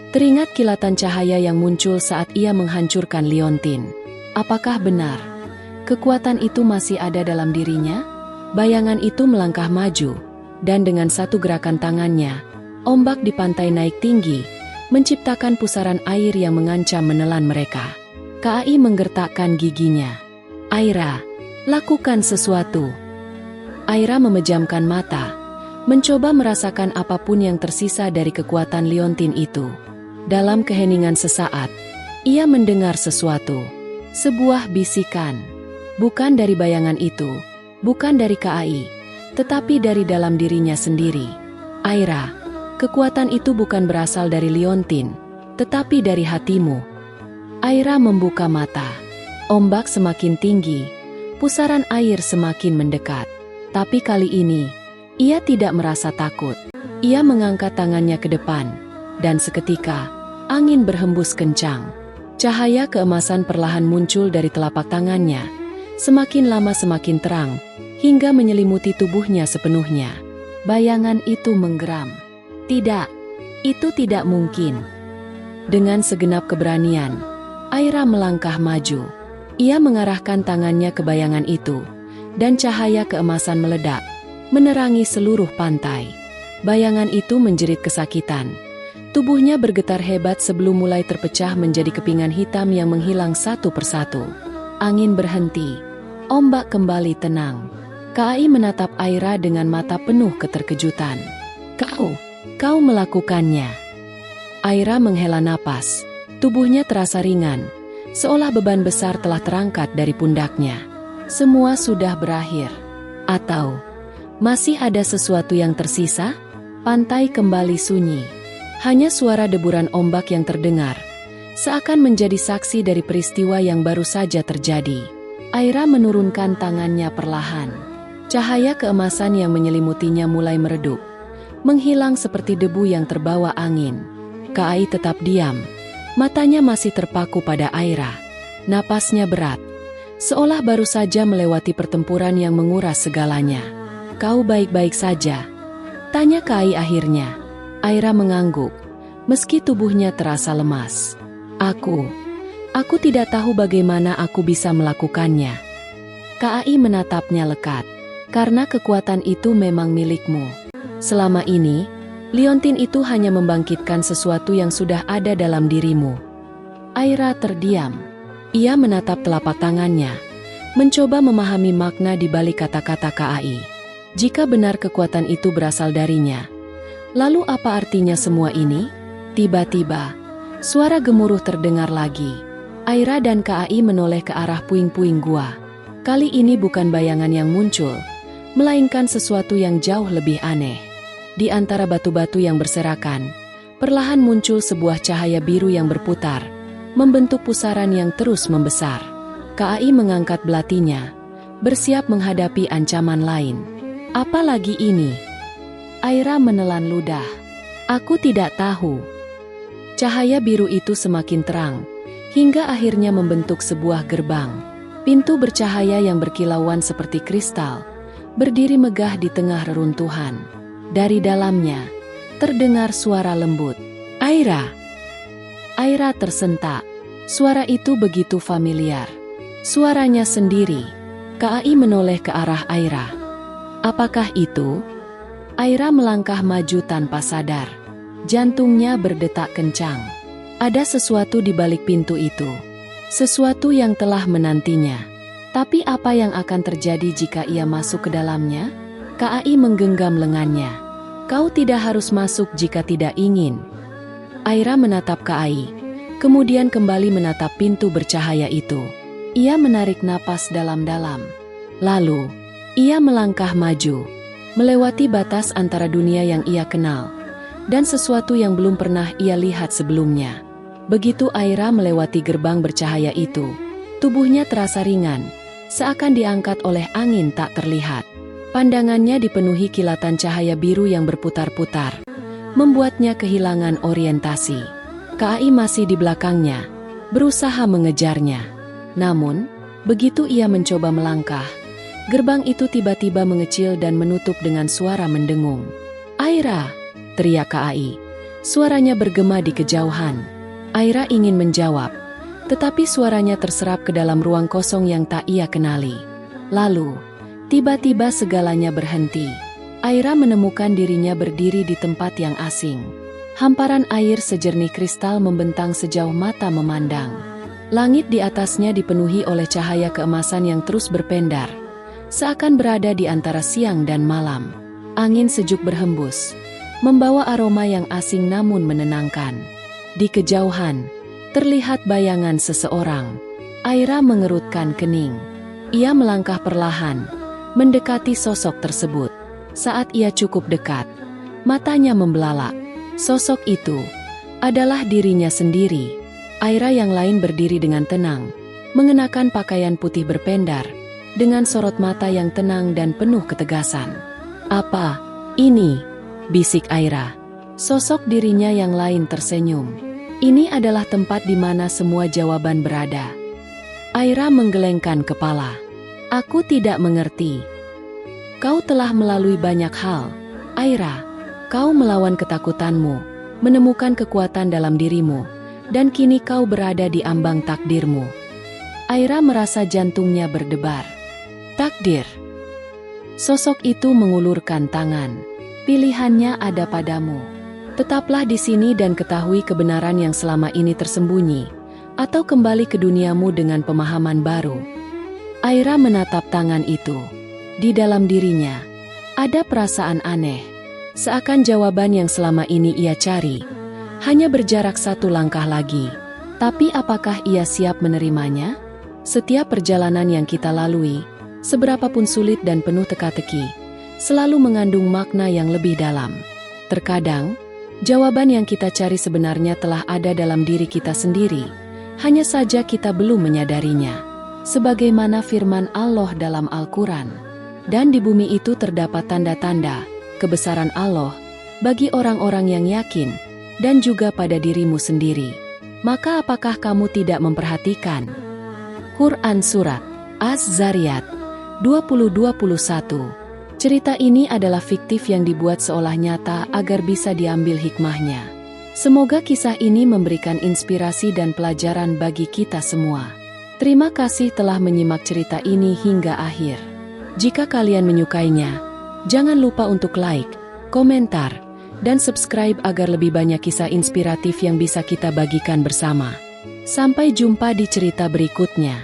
Teringat kilatan cahaya yang muncul saat ia menghancurkan liontin. Apakah benar? Kekuatan itu masih ada dalam dirinya? Bayangan itu melangkah maju, dan dengan satu gerakan tangannya, ombak di pantai naik tinggi, menciptakan pusaran air yang mengancam menelan mereka. KAI menggertakkan giginya. Aira, lakukan sesuatu. Aira memejamkan mata, mencoba merasakan apapun yang tersisa dari kekuatan liontin itu. Dalam keheningan sesaat, ia mendengar sesuatu. Sebuah bisikan. Bukan dari bayangan itu, bukan dari KAI, tetapi dari dalam dirinya sendiri. Aira, kekuatan itu bukan berasal dari liontin, tetapi dari hatimu. Aira membuka mata. Ombak semakin tinggi, pusaran air semakin mendekat. Tapi kali ini, ia tidak merasa takut. Ia mengangkat tangannya ke depan, dan seketika, angin berhembus kencang. Cahaya keemasan perlahan muncul dari telapak tangannya, semakin lama semakin terang, hingga menyelimuti tubuhnya sepenuhnya. Bayangan itu menggeram. Tidak, itu tidak mungkin. Dengan segenap keberanian, Aira melangkah maju. Ia mengarahkan tangannya ke bayangan itu, dan cahaya keemasan meledak, menerangi seluruh pantai. Bayangan itu menjerit kesakitan. Tubuhnya bergetar hebat sebelum mulai terpecah menjadi kepingan hitam yang menghilang satu persatu. Angin berhenti. Ombak kembali tenang. KAI menatap Aira dengan mata penuh keterkejutan. Kau melakukannya. Aira menghela napas. Tubuhnya terasa ringan, seolah beban besar telah terangkat dari pundaknya. Semua sudah berakhir. Atau masih ada sesuatu yang tersisa? Pantai kembali sunyi. Hanya suara deburan ombak yang terdengar, seakan menjadi saksi dari peristiwa yang baru saja terjadi. Aira menurunkan tangannya perlahan. Cahaya keemasan yang menyelimutinya mulai meredup, menghilang seperti debu yang terbawa angin. KAI tetap diam, matanya masih terpaku pada Aira. Napasnya berat, seolah baru saja melewati pertempuran yang menguras segalanya. Kau baik-baik saja? Tanya KAI akhirnya. Aira mengangguk, meski tubuhnya terasa lemas. Aku tidak tahu bagaimana aku bisa melakukannya. KAI menatapnya lekat. Karena kekuatan itu memang milikmu. Selama ini, liontin itu hanya membangkitkan sesuatu yang sudah ada dalam dirimu. Aira terdiam. Ia menatap telapak tangannya, mencoba memahami makna di balik kata-kata KAI. Jika benar kekuatan itu berasal darinya, lalu apa artinya semua ini? Tiba-tiba, suara gemuruh terdengar lagi. Aira dan KAI menoleh ke arah puing-puing gua. Kali ini bukan bayangan yang muncul, melainkan sesuatu yang jauh lebih aneh. Di antara batu-batu yang berserakan, perlahan muncul sebuah cahaya biru yang berputar, membentuk pusaran yang terus membesar. KAI mengangkat belatinya, bersiap menghadapi ancaman lain. Apa lagi ini? Aira menelan ludah. Aku tidak tahu. Cahaya biru itu semakin terang, hingga akhirnya membentuk sebuah gerbang. Pintu bercahaya yang berkilauan seperti kristal, berdiri megah di tengah reruntuhan. Dari dalamnya, terdengar suara lembut. Aira! Aira tersentak. Suara itu begitu familiar. Suaranya sendiri. KAI menoleh ke arah Aira. Apakah itu? Aira melangkah maju tanpa sadar. Jantungnya berdetak kencang. Ada sesuatu di balik pintu itu. Sesuatu yang telah menantinya. Tapi apa yang akan terjadi jika ia masuk ke dalamnya? KAI menggenggam lengannya. Kau tidak harus masuk jika tidak ingin. Aira menatap KAI, kemudian kembali menatap pintu bercahaya itu. ia menarik napas dalam-dalam. Lalu, ia melangkah maju, melewati batas antara dunia yang ia kenal dan sesuatu yang belum pernah ia lihat sebelumnya. Begitu Aira melewati gerbang bercahaya itu, tubuhnya terasa ringan, seakan diangkat oleh angin tak terlihat. Pandangannya dipenuhi kilatan cahaya biru yang berputar-putar, membuatnya kehilangan orientasi. KAI masih di belakangnya, berusaha mengejarnya. Namun, begitu ia mencoba melangkah, gerbang itu tiba-tiba mengecil dan menutup dengan suara mendengung. "Aira!" teriak KAI. Suaranya bergema di kejauhan. Aira ingin menjawab, tetapi suaranya terserap ke dalam ruang kosong yang tak ia kenali. Lalu, tiba-tiba segalanya berhenti. Aira menemukan dirinya berdiri di tempat yang asing. Hamparan air sejernih kristal membentang sejauh mata memandang. Langit di atasnya dipenuhi oleh cahaya keemasan yang terus berpendar, seakan berada di antara siang dan malam. Angin sejuk berhembus, membawa aroma yang asing namun menenangkan. Di kejauhan, terlihat bayangan seseorang. Aira mengerutkan kening. Ia melangkah perlahan, mendekati sosok tersebut. Saat ia cukup dekat, matanya membelalak. Sosok itu adalah dirinya sendiri. Aira yang lain berdiri dengan tenang, mengenakan pakaian putih berpendar, dengan sorot mata yang tenang dan penuh ketegasan. "Apa ini?" bisik Aira. Sosok dirinya yang lain tersenyum. "Ini adalah tempat di mana semua jawaban berada." Aira menggelengkan kepala. "Aku tidak mengerti." "Kau telah melalui banyak hal, Aira. Kau melawan ketakutanmu, menemukan kekuatan dalam dirimu, dan kini kau berada di ambang takdirmu." Aira merasa jantungnya berdebar. "Takdir?" Sosok itu mengulurkan tangan. "Pilihannya ada padamu. Tetaplah di sini dan ketahui kebenaran yang selama ini tersembunyi, atau kembali ke duniamu dengan pemahaman baru." Aira menatap tangan itu. Di dalam dirinya, ada perasaan aneh. Seakan jawaban yang selama ini ia cari hanya berjarak satu langkah lagi. Tapi apakah ia siap menerimanya? Setiap perjalanan yang kita lalui, seberapapun sulit dan penuh teka-teki, selalu mengandung makna yang lebih dalam. Terkadang, jawaban yang kita cari sebenarnya telah ada dalam diri kita sendiri, hanya saja kita belum menyadarinya. Sebagaimana firman Allah dalam Al-Quran, "Dan di bumi itu terdapat tanda-tanda kebesaran Allah bagi orang-orang yang yakin, dan juga pada dirimu sendiri. Maka apakah kamu tidak memperhatikan?" Quran Surat Az-Zariyat 20:21. Cerita ini adalah fiktif yang dibuat seolah nyata agar bisa diambil hikmahnya. Semoga kisah ini memberikan inspirasi dan pelajaran bagi kita semua. Terima kasih telah menyimak cerita ini hingga akhir. Jika kalian menyukainya, jangan lupa untuk like, komentar, dan subscribe agar lebih banyak kisah inspiratif yang bisa kita bagikan bersama. Sampai jumpa di cerita berikutnya.